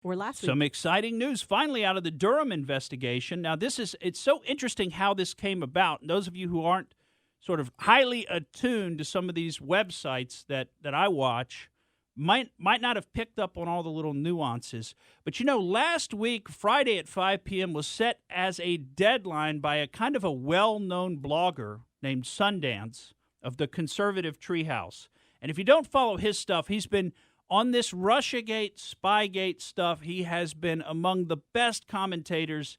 Or last week. Some exciting news finally out of the Durham investigation. Now, it's so interesting how this came about. And those of you who aren't sort of highly attuned to some of these websites that I watch might not have picked up on all the little nuances. But, last week, Friday at 5 p.m. was set as a deadline by a kind of a well-known blogger named Sundance of the Conservative Treehouse. And if you don't follow his stuff, he's been on this Russiagate, Spygate stuff. He has been among the best commentators.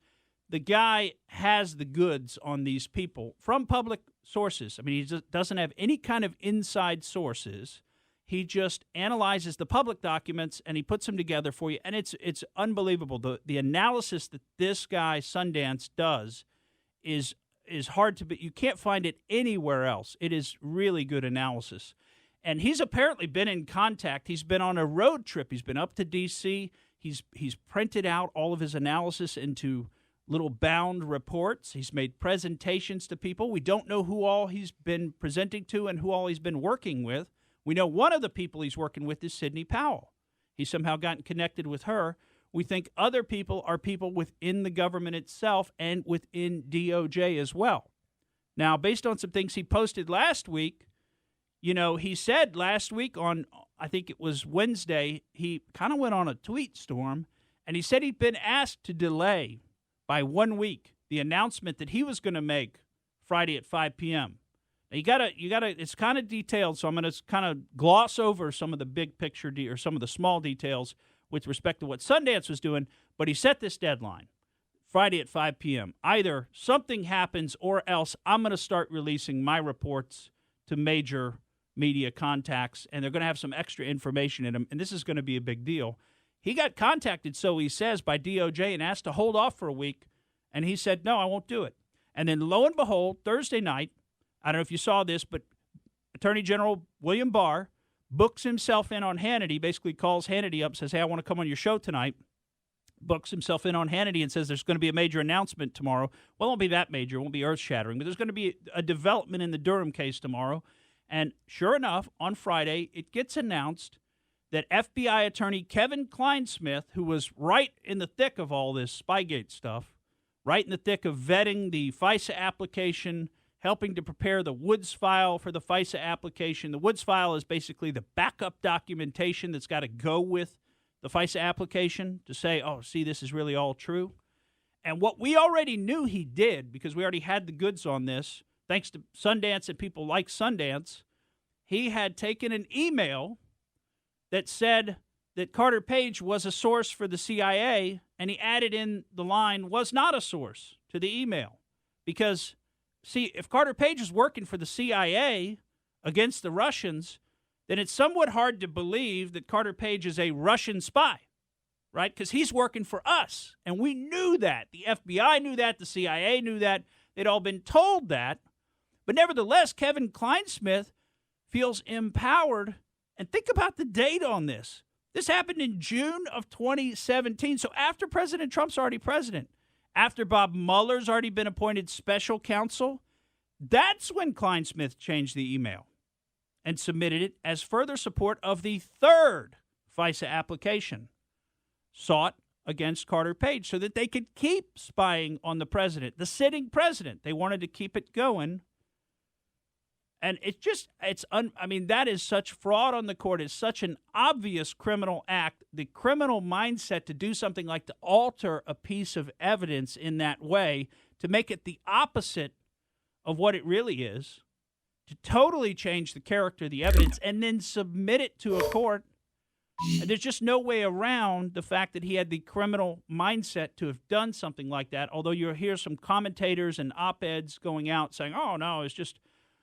The guy has the goods on these people from public sources. I mean, he just doesn't have any kind of inside sources. He just analyzes the public documents and he puts them together for you. And it's unbelievable. The analysis that this guy, Sundance, does is hard to be. You can't find it anywhere else. It is really good analysis. And he's apparently been in contact. He's been on a road trip. He's been up to D.C. He's printed out all of his analysis into little bound reports. He's made presentations to people. We don't know who all he's been presenting to and who all he's been working with. We know one of the people he's working with is Sidney Powell. He's somehow gotten connected with her. We think other people are people within the government itself and within DOJ as well. Now, based on some things he posted last week, he said last week on, I think it was Wednesday, he kind of went on a tweet storm, and he said he'd been asked to delay by 1 week the announcement that he was going to make Friday at 5 p.m. Now, you gotta. It's kind of detailed, so I'm going to kind of gloss over some of the big picture or some of the small details with respect to what Sundance was doing, but he set this deadline, Friday at 5 p.m. Either something happens or else I'm going to start releasing my reports to major media contacts, and they're going to have some extra information in them, and this is going to be a big deal. He got contacted, so he says, by DOJ and asked to hold off for a week, and he said, no, I won't do it. And then lo and behold, Thursday night, I don't know if you saw this, but Attorney General William Barr books himself in on Hannity, basically calls Hannity up, says, hey, I want to come on your show tonight, books himself in on Hannity and says there's going to be a major announcement tomorrow. Well, it won't be that major. It won't be earth-shattering, but there's going to be a development in the Durham case tomorrow. And sure enough, on Friday, it gets announced that FBI attorney Kevin Clinesmith, who was right in the thick of all this Spygate stuff, right in the thick of vetting the FISA application, helping to prepare the Woods file for the FISA application. The Woods file is basically the backup documentation that's got to go with the FISA application to say, oh, see, this is really all true. And what we already knew he did, because we already had the goods on this, thanks to Sundance and people like Sundance, he had taken an email that said that Carter Page was a source for the CIA, and he added in the line, was not a source, to the email. Because, see, if Carter Page was working for the CIA against the Russians, then it's somewhat hard to believe that Carter Page is a Russian spy, right? Because he's working for us, and we knew that. The FBI knew that. The CIA knew that. They'd all been told that. But nevertheless, Kevin Clinesmith feels empowered. And think about the date on this. This happened in June of 2017. So after President Trump's already president, after Bob Mueller's already been appointed special counsel, that's when Clinesmith changed the email and submitted it as further support of the third FISA application sought against Carter Page so that they could keep spying on the president, the sitting president. They wanted to keep it going. And that is such fraud on the court. It's such an obvious criminal act. The criminal mindset to do something like to alter a piece of evidence in that way, to make it the opposite of what it really is, to totally change the character of the evidence and then submit it to a court. And there's just no way around the fact that he had the criminal mindset to have done something like that, although you'll hear some commentators and op-eds going out saying, oh, no, it's just...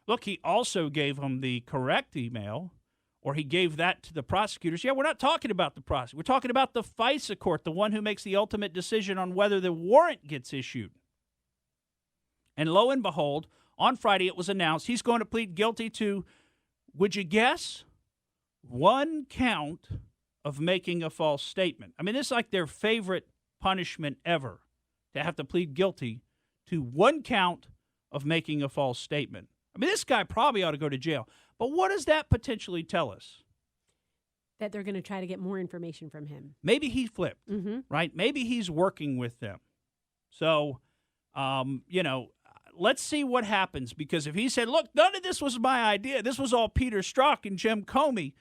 Look, he also gave him the correct email, or he gave that to the prosecutors. Yeah, we're not talking about the prosecutor. We're talking about the FISA court, the one who makes the ultimate decision on whether the warrant gets issued. And lo and behold, on Friday it was announced he's going to plead guilty to, would you guess, 1 count of making a false statement. I mean, this is like their favorite punishment ever, to have to plead guilty to 1 count of making a false statement. I mean, this guy probably ought to go to jail. But what does that potentially tell us? that they're going to try to get more information from him. Maybe he flipped, right? Maybe he's working with them. So, let's see what happens, because if he said, look, none of this was my idea. This was all Peter Strzok and Jim Comey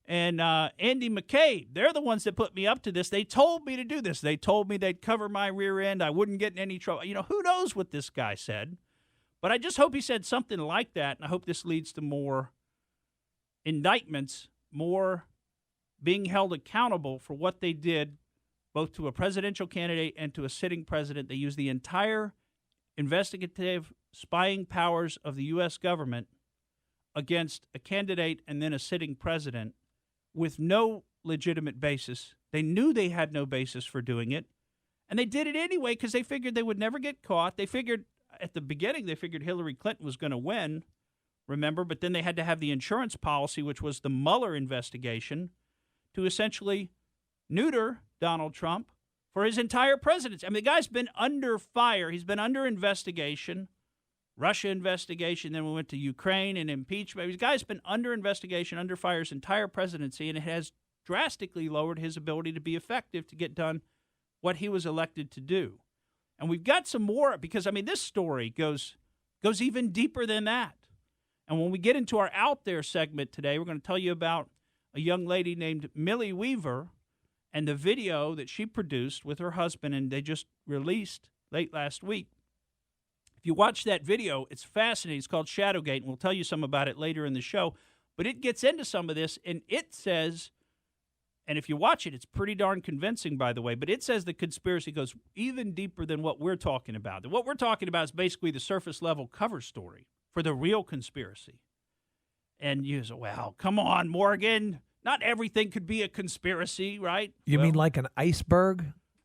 and Andy McCabe. They're the ones that put me up to this. They told me to do this. They told me they'd cover my rear end. I wouldn't get in any trouble. Who knows what this guy said? But I just hope he said something like that, and I hope this leads to more indictments, more being held accountable for what they did, both to a presidential candidate and to a sitting president. They used the entire investigative spying powers of the U.S. government against a candidate and then a sitting president with no legitimate basis. They knew they had no basis for doing it, and they did it anyway because they figured they would never get caught. They figured at the beginning, they figured Hillary Clinton was going to win, remember? But then they had to have the insurance policy, which was the Mueller investigation, to essentially neuter Donald Trump for his entire presidency. I mean, the guy's been under fire. He's been under investigation, Russia investigation. Then we went to Ukraine and impeachment. The guy's been under investigation, under fire his entire presidency, and it has drastically lowered his ability to be effective to get done what he was elected to do. And we've got some more, because, this story goes even deeper than that. And when we get into our Out There segment today, we're going to tell you about a young lady named Millie Weaver and the video that she produced with her husband, and they just released late last week. If you watch that video, it's fascinating. It's called Shadowgate, and we'll tell you some about it later in the show. But it gets into some of this, and it says, and if you watch it, it's pretty darn convincing, by the way, but it says the conspiracy goes even deeper than what we're talking about. What we're talking about is basically the surface-level cover story for the real conspiracy. And you say, well, come on, Morgan. Not everything could be a conspiracy, right? You mean like an iceberg?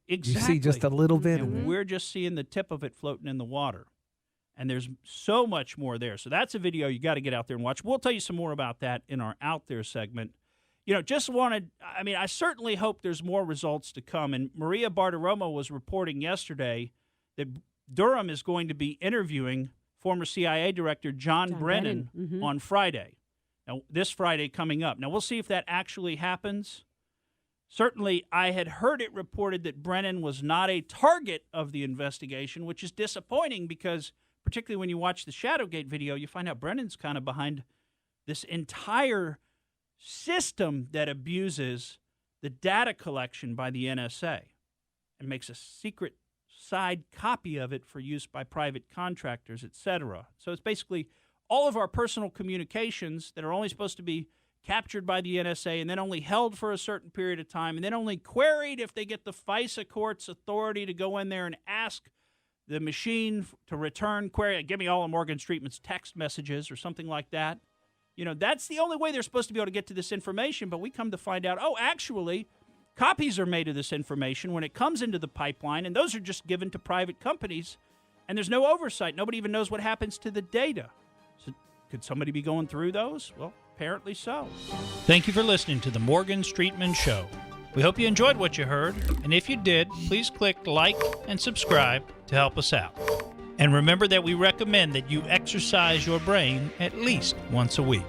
Exactly. You see just a little bit. And we're just seeing the tip of it floating in the water. And there's so much more there. So that's a video you got to get out there and watch. We'll tell you some more about that in our Out There segment. I certainly hope there's more results to come. And Maria Bartiromo was reporting yesterday that Durham is going to be interviewing former CIA Director John Brennan on Friday. Now, this Friday coming up. Now, we'll see if that actually happens. Certainly, I had heard it reported that Brennan was not a target of the investigation, which is disappointing because, particularly when you watch the Shadowgate video, you find out Brennan's kind of behind this entire system that abuses the data collection by the NSA and makes a secret side copy of it for use by private contractors, etc. So it's basically all of our personal communications that are only supposed to be captured by the NSA and then only held for a certain period of time and then only queried if they get the FISA court's authority to go in there and ask the machine to return query. Give me all of Morgan Streetman's text messages or something like that. That's the only way they're supposed to be able to get to this information, but we come to find out, actually, copies are made of this information when it comes into the pipeline, and those are just given to private companies, and there's no oversight. Nobody even knows what happens to the data. So could somebody be going through those? Well, apparently so. Thank you for listening to the Morgan Streetman Show. We hope you enjoyed what you heard, and if you did, please click like and subscribe to help us out. And remember that we recommend that you exercise your brain at least once a week.